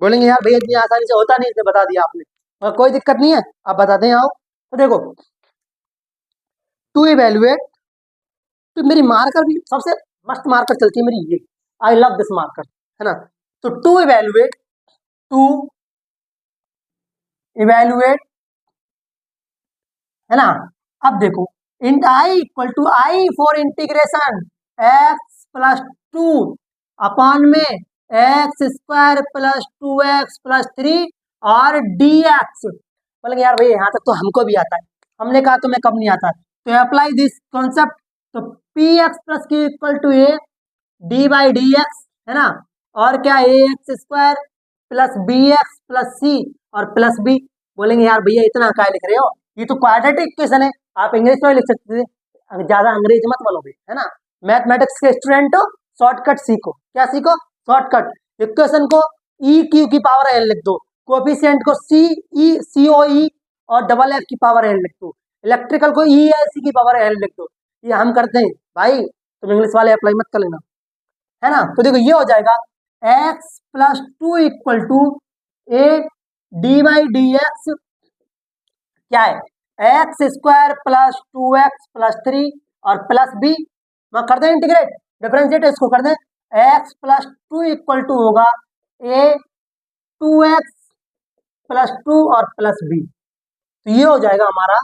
बोलेंगे यार भैया इतनी आसानी से होता नहीं, इसने बता दिया आपने, और कोई दिक्कत नहीं है, आप बताते हैं आओ। तो देखो टू इवेल्युएट, तो मेरी मार्कर भी सबसे मस्त मार्कर चलती है मेरी ये, आई लव दिस मार्कर, है ना। तो टू इवेल्युएट है ना। अब देखो int i equal to I for integration x+2 upon में x² प्लस 2x+3 और dx। बोलेंगे यार भैया यहाँ तक तो हमको भी आता है, हमने कहा तुम्हें कब नहीं आता, तो अप्लाई दिस कॉन्सेप्ट। तो px+q equal to a d/dx है ना, और क्या ax² प्लस bx+c और प्लस b। बोलेंगे यार भैया इतना क्या लिख रहे हो, ये तो क्वाड्रेटिक इक्वेशन है, आप इंग्लिश में लिख सकते थे, ज्यादा अंग्रेजी मत बोलोगे, है ना। मैथमेटिक्स के स्टूडेंट हो, शॉर्टकट सीखो, क्या सीखो, शॉर्टकट। इक्वेशन को EQ की पावर n लिख दो, कोफिशिएंट को COE और डबल F की पावर n लिख दो, इलेक्ट्रिकल को ELC की पावर n लिख दो। ये हम करते हैं भाई, तुम इंग्लिश वाले अप्लाई मत कर लेना, है ना। तो देखो ये हो जाएगा x+2 equal to a d/dx क्या है, x² प्लस 2x+3 और प्लस b, वहां कर दें इंटीग्रेट, डिफरेंशिएट इसको कर दें, x+2 इक्वल टू होगा a 2x+2 और प्लस b। तो ये हो जाएगा हमारा,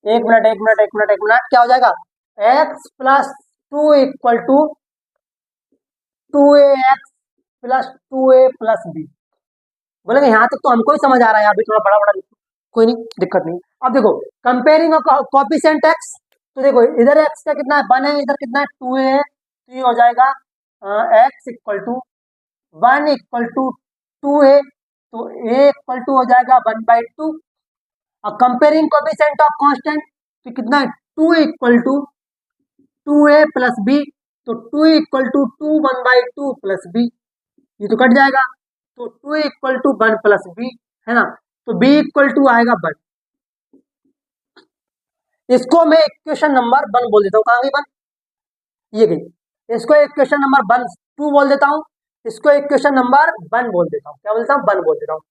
एक मिनट क्या हो जाएगा, x+2 equal to 2ax plus 2a plus b. बोलेंगे यहाँ तक तो हमको ही समझ आ रहा है, अभी थोड़ा बड़ा बड़ा लिखो, कोई नहीं, दिक्कत नहीं। अब देखो कंपेयरिंग कोएफिशिएंट एक्स, तो देखो इधर एक्स का कितना है 1 है, इधर कितना है 2a है, तो ये हो जाएगा x equal to 1 equal to 2a, तो a इक्वल टू हो जाएगा 1/2। अब कंपेयरिंग कोएफिशिएंट ऑफ कांस्टेंट, तो कितना है 2 equal to 2a plus B, तो 2 इक्वल टू 2 1/2 प्लस बी, ये तो कट जाएगा, तो 2 इक्वल टू 1 प्लस बी, है ना, तो b इक्वल टू आएगा 1। इसको मैं इक्वेशन नंबर 1 बोल देता हूँ, कहाँ गई 1, ये गई। इसको इक्वेशन नंबर 2 बोल देता हूँ, इसको इक्वेशन नंबर 1 बोल देता हूँ, क्या बोलता हूँ 1 बोल देता हूँ।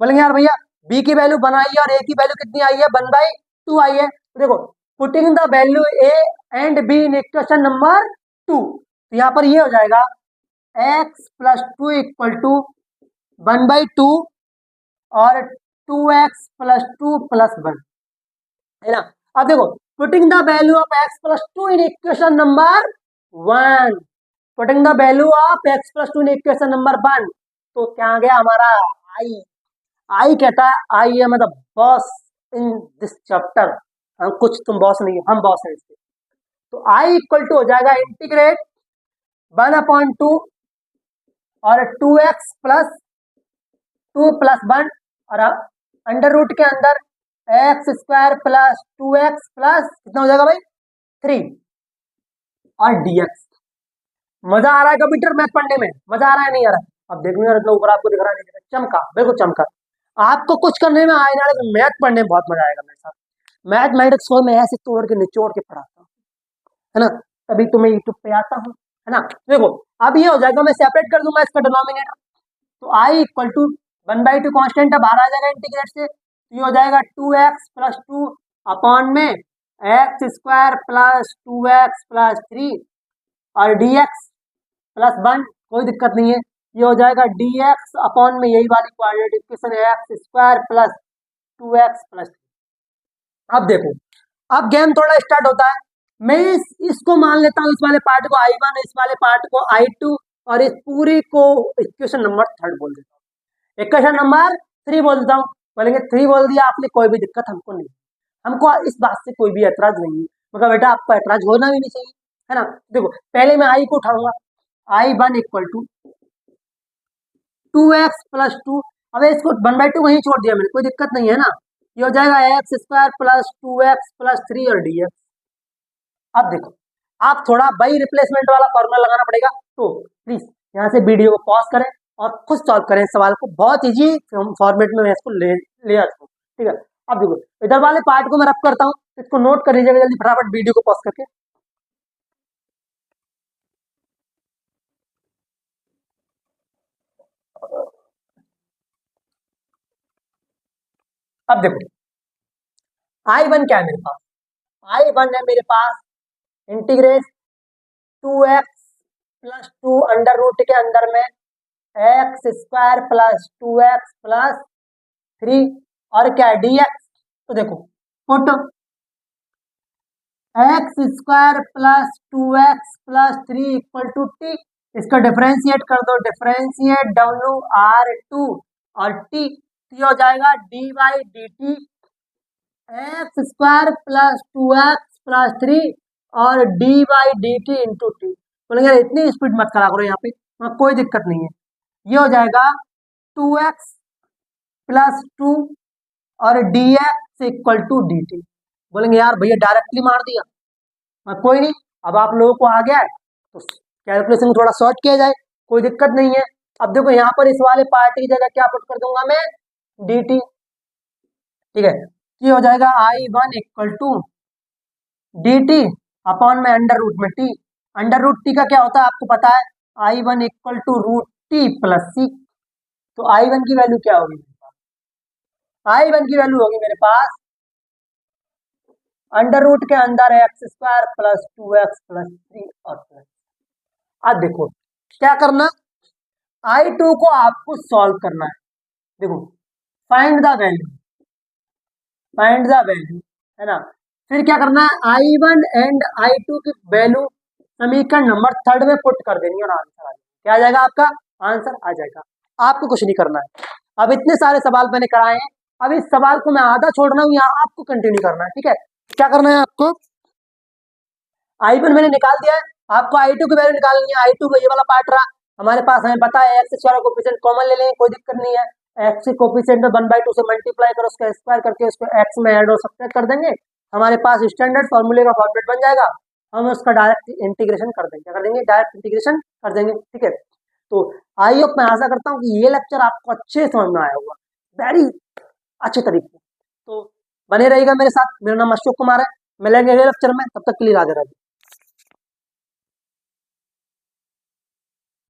बोलेंगे यार भैया b की वैल्यू 1 आई है और a की वैल्यू कितनी आई है 1/2 आई है, तो देखो putting the value a and b in equation number 2, तो यहाँ पर ये हो जाएगा x प्लस 2 इक्वल टू 1/2 और 2x प्लस 2 प्लस 1, है ना। अब देखो putting the value of x plus 2 in equation number 1, putting the value of x plus 2 in equation number 1, तो क्या आ गया हमारा आई कहता है आई है मतलब बॉस इन दिस चैप्टर, हम कुछ तुम बॉस नहीं हो, हम बॉस हैं इसके, तो आई इक्वल टू हो जाएगा इंटीग्रेट 1/2 और 2x प्लस 2 प्लस 1 और अंडर रूट के अंदर x square plus 2x plus कितना हो जाएगा भाई 3 और dx। मजा आ रहा है कंप्यूटर मैथ पढ़ने में, मजा आ रहा है नहीं आ रहा है, अब देखने इतना ऊपर आपको दिख रहा नहीं दिख रहा, चमका बिल्कुल चमका। आपको कुछ करने में आए ना, लेकिन मैथ पढ़ने में बहुत मजा आएगा मेरे साथ। मैथमेटिक्स को मैं ऐसे तोड़ के निचोड़ के पढ़ाता हूँ, है ना, तभी तुम्हें यूट्यूब पे आता हूँ, है ना। देखो अब ये हो जाएगा, मैं सेपरेट कर दूंगा इसका डिनोमिनेटर, तो आई इक्वल टू 1/2 कॉन्स्टेंट है, बाहर आ जाएगा इंटीग्रेट से, तो ये हो जाएगा 2x प्लस 2 अपॉन में x square plus 2x plus 3 और dx प्लस 1, कोई दिक्कत नहीं है, ये हो जाएगा dx अपॉन में यही वाली क्वाड्रेटिक इक्वेशन है x square plus 2x plus 3। अब देखो अब गेम थोड़ा स्टार्ट होता है, मैं इसको मान लेता हूँ, इस वाले पार्ट को I1, इस वाले पार्ट को I2 और इस पूरी को इक्वेशन नंबर 3 बोल देता हूँ, इक्वेशन नंबर 3 बोल देता हूँ। बोलेंगे 3 बोल दिया आपने, कोई भी दिक्कत हमको नहीं, हमको इस बात से कोई भी ऐतराज नहीं है, मगर बेटा आपको ऐतराज होना भी नहीं चाहिए, है ना। देखो पहले मैं आई को उठाऊंगा, I1 equal to 2x plus 2, अब इसको 1/2 वहीं छोड़ दिया मैंने, कोई दिक्कत नहीं है ना, ये हो जाएगा x square plus 2x plus 3 और dx। अब देखो आप थोड़ा बाई रिप्लेसमेंट वाला फॉर्मूला लगाना पड़ेगा, तो प्लीज यहाँ से वीडियो को पॉज करें और खुद सॉल्व करें सवाल को, बहुत इजी फॉर्मेट में मैं इसको ले आता हूँ, ठीक है। अब देखो इधर वाले पार्ट को मैं रब करता हूँ, इसको नोट कर लीजिएगा जल्दी फटाफट वीडियो को पॉज करके। अब देखो I1 क्या है मेरे पास, I1 है मेरे पास integrate 2x plus 2 under root के अंदर में x square plus 2x plus 3 और क्या है dx, तो देखो put x square plus 2x plus 3 equal to t, इसका डिफरेंशिएट कर दो, डिफरेंशिएट WR2 और t, हो जाएगा dy dt x square plus 2x plus 3 और dy dt इंटू टी। बोलेंगे इतनी स्पीड मत करा करो यहाँ पे, कोई दिक्कत नहीं है, ये हो जाएगा 2x प्लस 2 और dx इक्वल टू dt। बोलेंगे यार भैया डायरेक्टली मार दिया, कोई नहीं, अब आप लोगों को आ गया है तो कैलकुलेशन को थोड़ा शॉर्ट किया जाए, कोई दिक्कत नहीं है। अब देखो यहाँ पर इस वाले पार्ट की जगह क्या पुट कर दूंगा मैं dt, ठीक है, ये हो जाएगा I1 equal to dt upon में अंडर रूट में t, अंडर रूट टी का क्या होता है आपको पता है, I1 equal to root T plus सी, तो I1 की वैल्यू क्या होगी, I1 की वैल्यू होगी मेरे पास अंडर रूट के अंदर x square plus 2x plus 3 और प्लस। अब देखो क्या करना, I2 को आपको सॉल्व करना है, देखो find the value, find the value, है ना, फिर क्या करना है I1 एंड I2 की वैल्यू समीकरण नंबर 3 में पुट कर देनी और आंसर आ जाएगा, क्या आ जाएगा आपका आंसर आ जाएगा। आपको कुछ नहीं करना है। अब इतने सारे सवाल मैंने कराए हैं, अब इस सवाल को मैं आधा छोड़ रहा हूँ, यहाँ आपको कंटिन्यू करना है, ठीक है। क्या करना है आपको, I1 मैंने निकाल दिया है, आपको I2 की वैल्यू निकालनी है। I2 का ये वाला पार्ट रहा हमारे पास, हमें पता है एक्स स्क्वायर कोफिशिएंट कॉमन ले लेंगे, कोई दिक्कत नहीं है। एक्स कोफिशिएंट में 1/2 से मल्टीप्लाई करो, उसका स्क्वायर करके उसको एक्स में ऐड और सब्ट्रैक्ट कर देंगे, हमारे पास स्टैंडर्ड फॉर्मूले का फॉर्मेट बन जाएगा। हम उसका डायरेक्ट इंटीग्रेशन कर देंगे, कर देंगे डायरेक्ट इंटीग्रेशन कर देंगे, ठीक है। तो आई होप, मैं आशा करता हूँ कि ये लेक्चर आपको अच्छे समझ में आया होगा, वेरी अच्छे तरीके से। तो बने रहिएगा मेरे साथ। मेरा नाम अशोक कुमार है, मिलेंगे अगले लेक्चर में, तब तक के लिए राधे राधे।